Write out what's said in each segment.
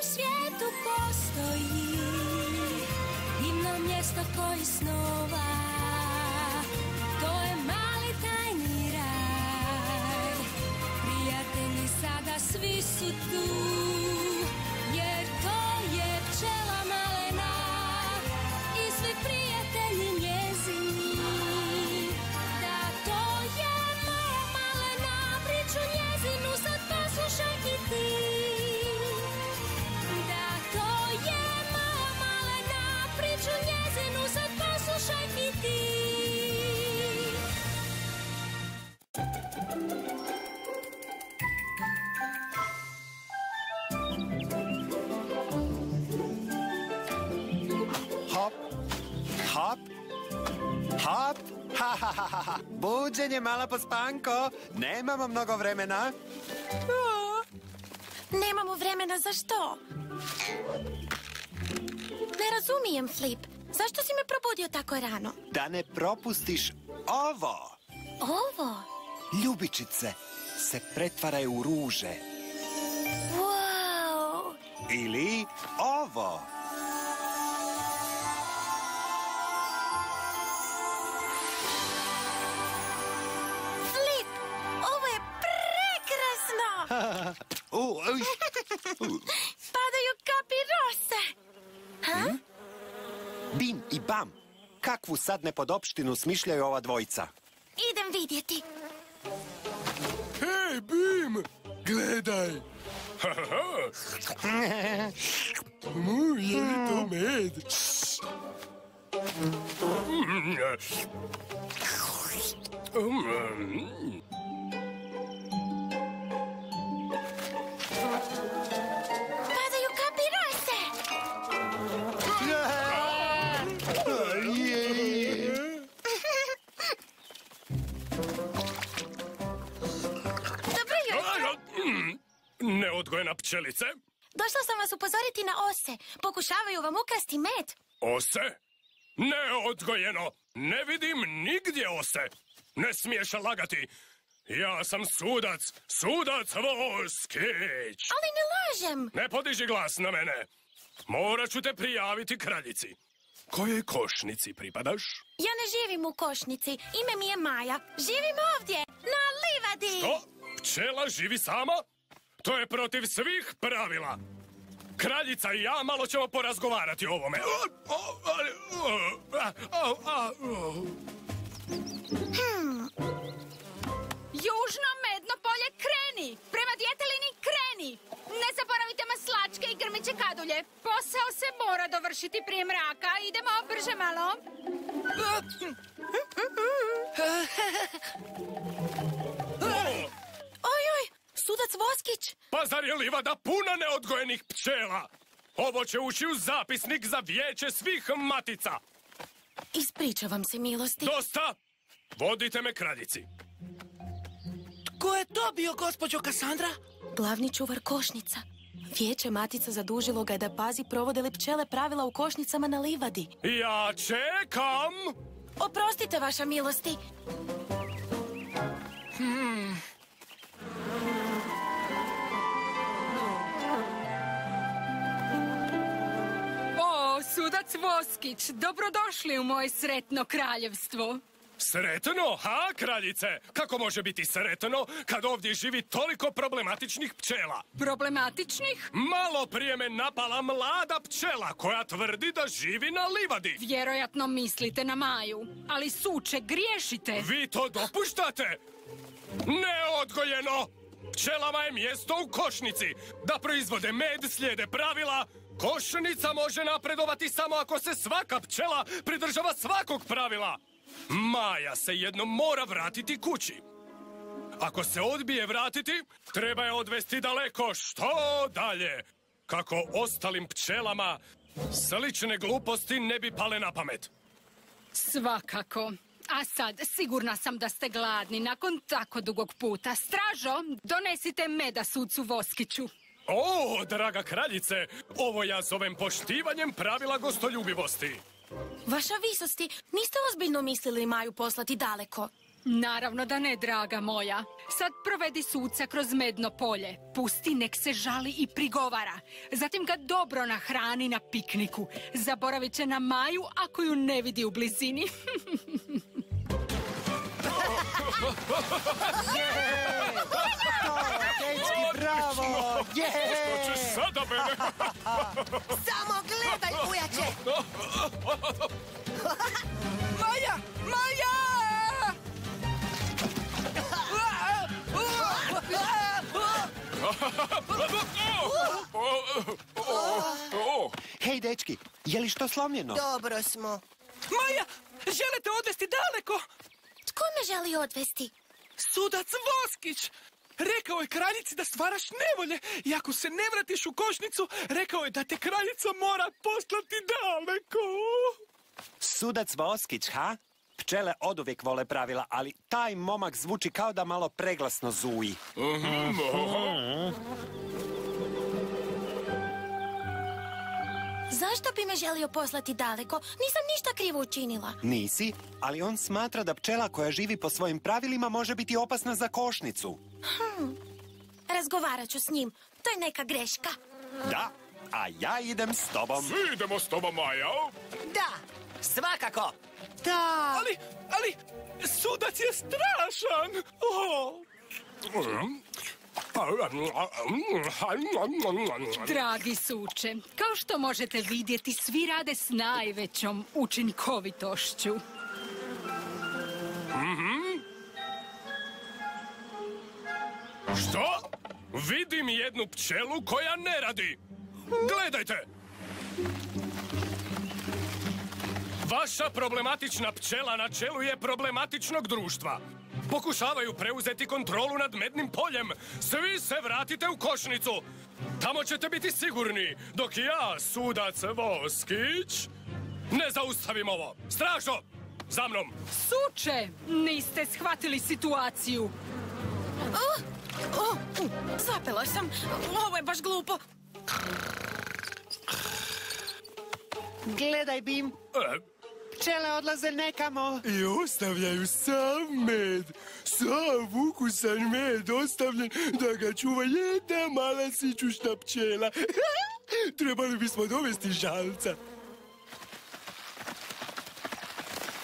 svijetu postoji divno mjesto koji snova. To je mali tajni raj. Prijatelji sada svi su tu, jer to je pčela malena i svi prijatelji njezini. Da, to je moja malena, priču njezinu sad poslušaj i ti. Da, to je moja malena, priču njezinu sad poslušaj i ti. Hop, hop, hop, ha, ha, ha, ha. Buđenje, mala pospanko. Nemamo mnogo vremena. Nemamo vremena za što? Ne razumijem, Flip. Zašto si me probudio tako rano? Da ne propustiš ovo. Ovo? Ljubičice se pretvaraju u ruže. Wow! Ili ovo. Flip, ovo je prekrasno! Padaju kapi rose! Ha? Bim i Bam, kakvu sad nepodopštinu smišljaju ova dvojica? Idem vidjeti. Hej, Bim! Gledaj! Je li to med? Padaju kapi rose! Dobro jutro! Neodgojena pčelice? Došla sam vas upozoriti na ose. Pokušavaju vam ukrasti med. Ose? Neodgojeno! Ne vidim nigdje ose! Ne smiješ lagati! Ja sam sudac Voskić! Ali ne lažem. Ne podiži glas na mene! Morat ću te prijaviti kraljici. Kojoj košnici pripadaš? Ja ne živim u košnici. Ime mi je Maja. Živim ovdje, na livadi. To? Pčela živi sama? To je protiv svih pravila. Kraljica i ja malo ćemo porazgovarati o ovome. Južno medno polje, kreni! Prema djetelini, kreni! Ne zaboravite maslačke i grmiće kadulje. Posao se mora dovršiti prije mraka. Idemo brže malo. Oj, sudac Voskić. Pa zar je livada puna neodgojenih pčela? Ovo će ući u zapisnik za vijeće svih matica. Ispričavam se, milosti. Dosta! Vodite me kraljici. Ko je to bio, gospođo Kasandra? Glavni čuvar košnica. Vijeće matica zadužilo ga je da pazi provode li pčele pravila u košnicama na livadi. Ja čekam! Oprostite, vaša milosti. O, sudac Voskić, dobrodošli u moje sretno kraljevstvo. Sretno, ha, kraljice? Kako može biti sretno kad ovdje živi toliko problematičnih pčela? Problematičnih? Malo prije me napala mlada pčela koja tvrdi da živi na livadi. Vjerojatno mislite na Maju, ali suče, griješite. Vi to dopuštate? Neodgojeno! Pčelama je mjesto u košnici. Da proizvode med slijede pravila. Košnica može napredovati samo ako se svaka pčela pridržava svakog pravila. Maja se jednom mora vratiti kući. Ako se odbije vratiti, treba je odvesti daleko, što dalje, kako ostalim pčelama slične gluposti ne bi pale na pamet. Svakako. A sad, sigurna sam da ste gladni nakon tako dugog puta. Stražo, donesite meda sucu Voskiću. O, draga kraljice, ovo ja zovem poštivanjem pravila gostoljubivosti. Vaša visosti, niste ozbiljno mislili Maju poslati daleko? Naravno da ne, draga moja. Sad provedi suca kroz medno polje. Pusti nek se žali i prigovara. Zatim ga dobro nahrani na pikniku. Zaboravit će na Maju ako ju ne vidi u blizini. Dečki, bravo! Što ćeš sada, mene? Samo gledaj, ujače! Maja! Maja! Hej, dečki, je li što slomljeno? Dobro smo. Maja! Želite odvesti daleko? Tko me želi odvesti? Sudac Voskić! Rekao je kraljici da stvaraš nevolje i ako se ne vratiš u košnicu, rekao je da te kraljica mora poslati daleko. Sudac Voskić, ha? Pčele oduvijek vole pravila, ali taj momak zvuči kao da malo preglasno zuji. Zašto bi me želio poslati daleko? Nisam ništa krivo učinila. Nisi, ali on smatra da pčela koja živi po svojim pravilima može biti opasna za košnicu. Razgovarat ću s njim. To je neka greška. Da, a ja idem s tobom. Svi idemo s tobom, Maja. Da, svakako. Da. Ali, sudac je strašan. Dragi suče, kao što možete vidjeti, svi rade s najvećom učinkovitošću. Što? Vidim jednu pčelu koja ne radi. Gledajte! Vaša problematična pčela na čelu je problematičnog društva. Pokušavaju preuzeti kontrolu nad mednim poljem. Svi se vratite u košnicu. Tamo ćete biti sigurni, dok ja, sudac Voskić, ne zaustavim ovo. Stražo, za mnom! Suče, niste shvatili situaciju. Zapela sam. Ovo je baš glupo. Gledaj, Bim, pčele odlaze nekamo. I ostavljaju sam med. Sav ukusan med ostavljen da ga čuva jedna mala sićušna pčela. Trebali bismo dovesti žalca.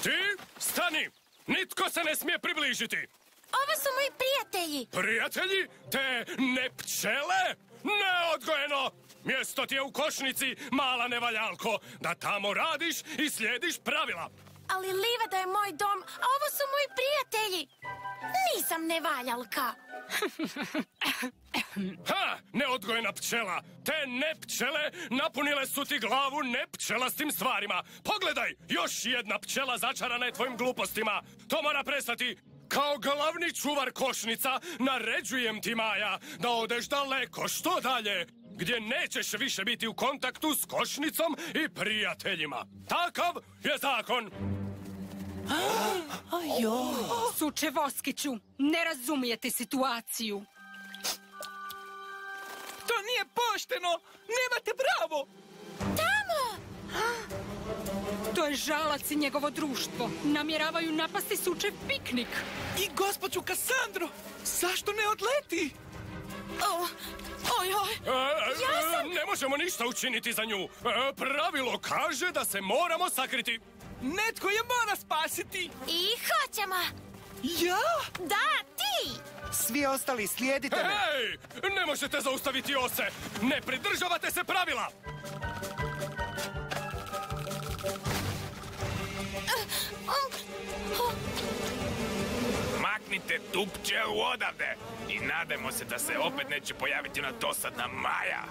Ti, stani! Nitko se ne smije približiti. Ovo su moji prijatelji. Prijatelji, te ne pčele? Neodgojeno! Mjesto ti je u košnici, mala nevaljalko, da tamo radiš i slijediš pravila. Ali livada je moj dom, a ovo su moji prijatelji. Nisam nevaljalka. Ha! Neodgojena pčela! Te ne pčele napunile su ti glavu nepčelastim stvarima. Pogledaj, još jedna pčela začarana je tvojim glupostima. To mora prestati. Kao glavni čuvar košnica naređujem ti, Maja, da odeš daleko, što dalje, gdje nećeš više biti u kontaktu s košnicom i prijateljima. Takav je zakon. Suče Voskiću, ne razumijete situaciju. To nije pošteno. Nemate pravo. To je žalac i njegovo društvo. Namjeravaju napasti sučev piknik. I gospođu Kasandro, zašto ne odleti? Ne možemo ništa učiniti za nju. Pravilo kaže da se moramo sakriti. Netko je mora spasiti. I hoćemo. Ja? Da, ti. Svi ostali slijedite me. Hej! Ne možete zaustaviti ose! Ne pridržavate se pravila! Maknite tu pčelu odavde i nadajmo se da se opet neće pojaviti ona dosadna Maja.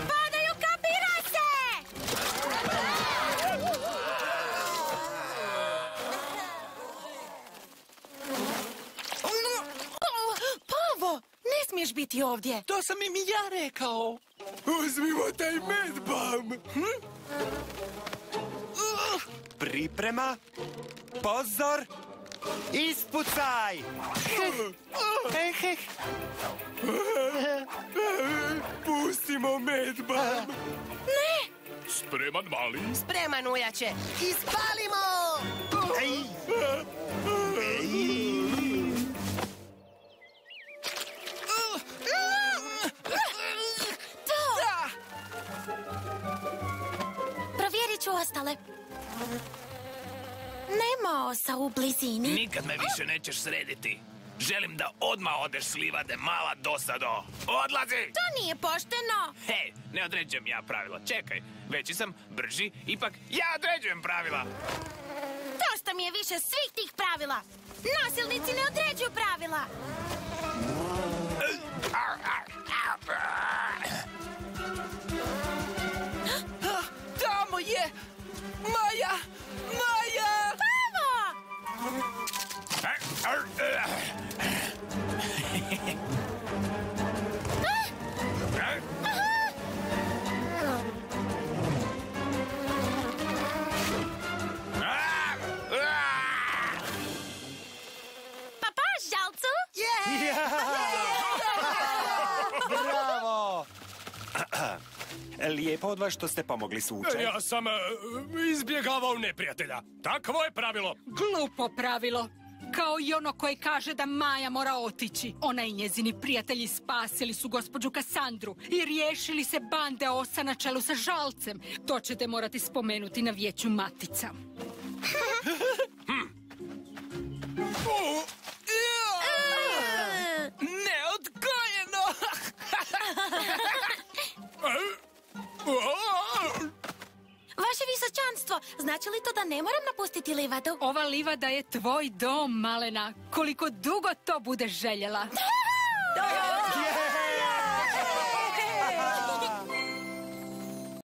Padaju kapirase! Pavo, ne smiješ biti ovdje. To sam im i ja rekao. Uzmimo taj medbam! Priprema, pozor, ispucaj! Pustimo medbam! Spreman, mali. Spreman, ujače. Ispalimo! Provjerit ću ostale. Nema osa u blizini. Nikad me više nećeš srediti. Želim da odmah odeš s livade, mala dosado. Odlazi! To nije pošteno. Hej, ne određujem ja pravila. Čekaj, veći sam, brži, ipak ja određujem pravila. Dosta mi je više svih tih pravila. Nasilnici ne određuju pravila. Tamo je! Maja! Maja! Pavo! Papa, žalcu? Bravo! Lijepo od vas što ste pomogli suče. Ja sam izbjegavao neprijatelja. Takvo je pravilo. Glupo pravilo. Kao i ono koje kaže da Maja mora otići. Ona i njezini prijatelji spasili su gospođu Kasandru i riješili se bande osa na čelu sa žalcem. To ćete morati spomenuti na vijeću matica. Neodgojeno! Vaše visočanstvo, znači li to da ne moram napustiti livadu? Ova livada je tvoj dom, malena. Koliko dugo to budeš željela.